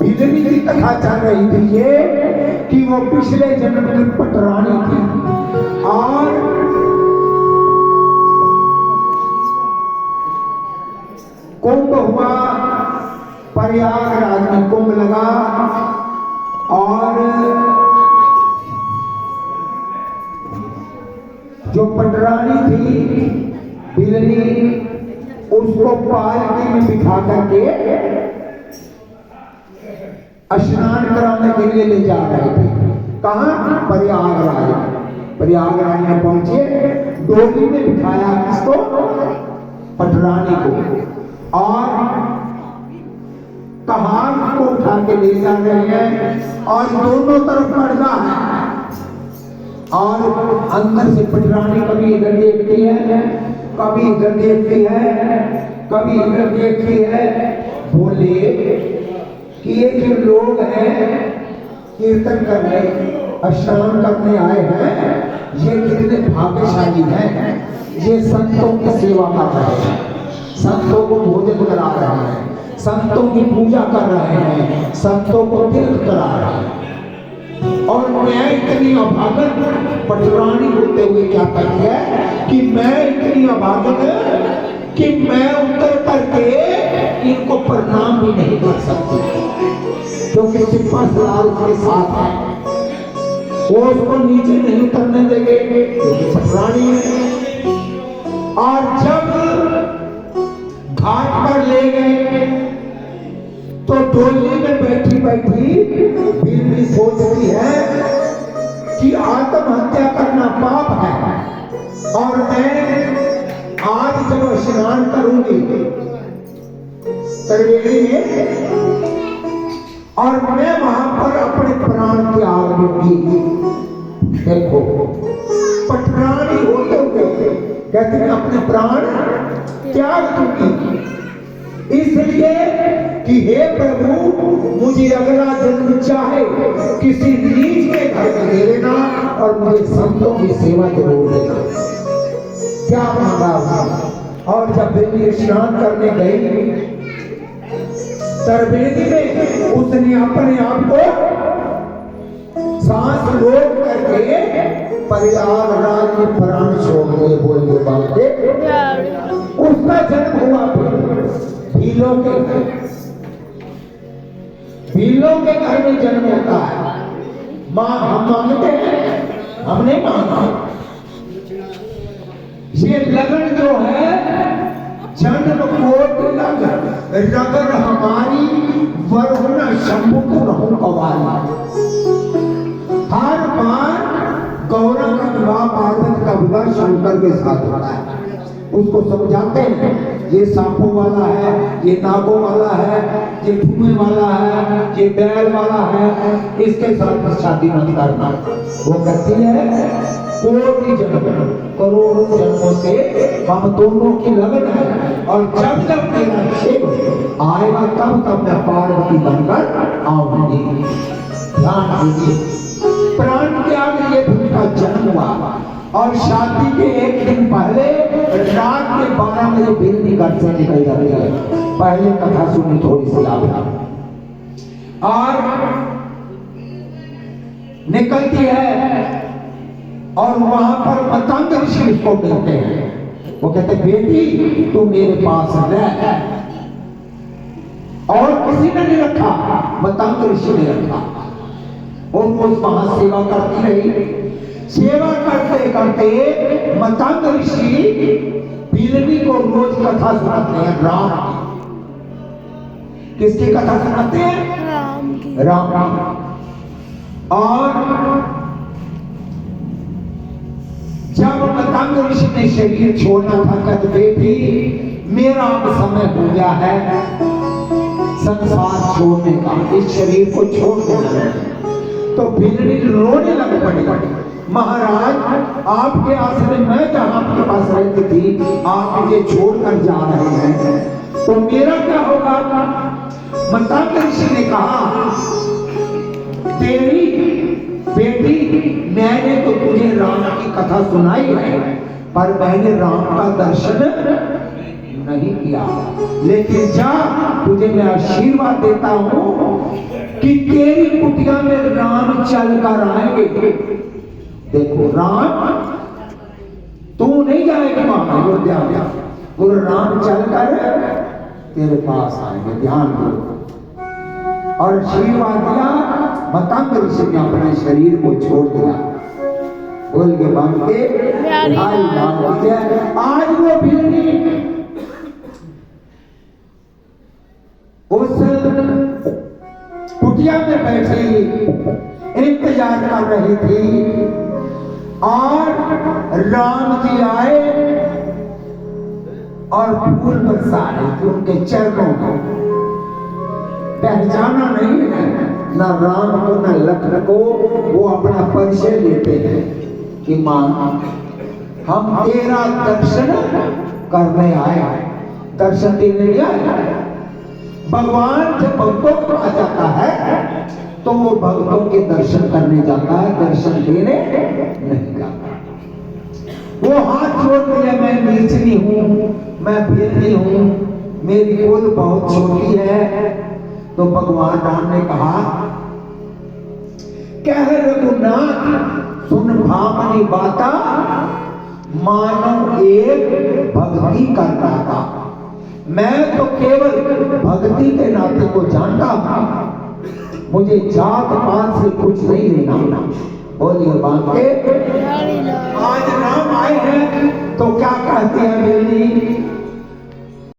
बिजली की कथा चल रही थी ये कि वो पिछले जन्म की पटरानी थी और कुंभ हुआ, प्रयागराज में कुंभ लगा और जो पटरानी थी बिजली उसको पालकी में बिठा करके स्नान कराने के लिए ले जा रहे थे। कहाँ? प्रयागराज। प्रयागराज में पहुंचे, डोली में बिठाया किसको? पटरानी को, और कहार को उठा के ले जा रहे हैं और दोनों तरफ पर्दा है और अंदर से पटरानी कभी इधर देखती है, कभी इधर देखती है, कभी इधर देखती है। बोले कि ये जो लोग हैं कीर्तन करने, स्नान करने आए हैं, ये कितने भाग्यशाली हैं। ये संतों की सेवा कर रहे हैं, संतों को भोजन करा रहे हैं, संतों की पूजा कर रहे हैं, संतों को तीर्थ करा रहे हैं। और मैं इतनी अभागन, पटरानी होते हुए क्या कहती है कि मैं इतनी अभागन कि मैं उतर करके इनको प्रणाम भी नहीं कर सकती, क्योंकि सिपा सलार के साथ है, वो उसको नीचे नहीं उतरने देंगे क्योंकि पटरानी है। और जब घाट पर ले गए तो डोली में बैठी बैठी बिल्ली सोचती है कि आत्महत्या करना पाप है और मैं आज जब स्नान करूंगी त्रिवेणी में और मैं वहां पर अपने प्राण त्याग दूंगी। देखो पटरानी होते हुए कहते हैं अपने प्राण त्याग दूंगी, इसलिए कि हे प्रभु मुझे अगला जन्म चाहे किसी नीच के घर में दे देना और मुझे संतों की सेवा जरूर देना। क्या मांगा? और जब बिल्ली स्नान करने गई त्रिवेणी में, उसने अपने आप को सांस रोक करके प्रयागराज में प्राण छोड़ दिए। बोलने वाले उसका जन्म हुआ भीलों के घर में जन्म होता है। माँ हम मांगते हैं, हमने मांगा। ये लगन जो है जन्म कोट लगन, रगर हमारी वरुण शंभु को रहूं कवाली। हर बार गौरव का विवाह पार्वती का विवाह शंकर के साथ होता है। उसको समझाते हैं ये सांपों वाला है, ये नागों वाला है, ये धुएं वाला है, ये बैल वाला है, इसके साथ शादी मत करना। वो कहती है कोटि जन्म, करोड़ों जन्मों से हम दोनों की लगन है और जब जब मेरा शिव आएगा तब मैं पार्वती बनकर आऊंगी। ध्यान दीजिए, प्राण त्याग ये उनका जन्म हुआ और शादी के एक दिन पहले रात के 12 बजे बिल्ली घर से निकल जाती है। पहले कथा सुनी थोड़ी सी आप, और निकलती है और वहां पर मतंग ऋषि उसको मिलते हैं। वो कहते बेटी तू मेरे पास रह, और किसी ने नहीं रखा, मतंग ऋषि ने रखा। उनको वहां सेवा करती रही। सेवा करते करते मतंग ऋषि बिल्ली को रोज कथा सुनाते हैं राम की। किसकी कथा सुनाते हैं? राम की। और जब मतंग ऋषि ने शरीर छोड़ना था, कहते बेटी मेरा अब समय हो गया है संसार छोड़ने का, इस शरीर को छोड़ देना। तो बिल्ली रोने लग पड़ी, महाराज आपके आश्रय में जहां आपके पास रहती थी आप मुझे छोड़कर जा रहे हैं तो मेरा क्या होगा? मतंग ऋषि ने कहा तेरी बेटी मैंने तो तुझे राम की कथा सुनाई है पर मैंने राम का दर्शन नहीं नहीं किया, लेकिन जा तुझे मैं आशीर्वाद देता हूं कि तेरी कुटिया में राम चल कर आएंगे। देखो राम, तू नहीं जाएगी वहां अयोध्या में, गुरु राम चलकर तेरे पास आएंगे। ध्यान दो। और आशीर्वाद दिया, मतंग ऋषि ने अपने शरीर को छोड़ दिया, बोल के बन के आज वो बिल्ली उस कुटिया में बैठी इंतजार कर रही थी और राम जी आए और फूल बरसा रहे थे उनके चरणों को। पहचाना नहीं है न राम को न लखन को। वो अपना परिचय लेते हैं कि मां हम तेरा दर्शन करने आए, दर्शन देने नहीं आए। भगवान जब भक्तों को आ जाता है तो वो भक्तों के दर्शन करने जाता है, दर्शन देने नहीं जाता। वो हाथ जोड़ दिया, मैं नीचनी हूं, मैं भिल्ली हूं, मेरी गोद बहुत छोटी है। तो भगवान राम ने कहा, कह रघुनाथ सुन भामनी बाता, मानो एक भक्ति करता था। मैं तो केवल भक्ति के नाते को जानता हूं, मुझे जात पात से कुछ नहीं लेना। बोलिए बांके। आज राम आए हैं तो क्या कहते हैं बेली,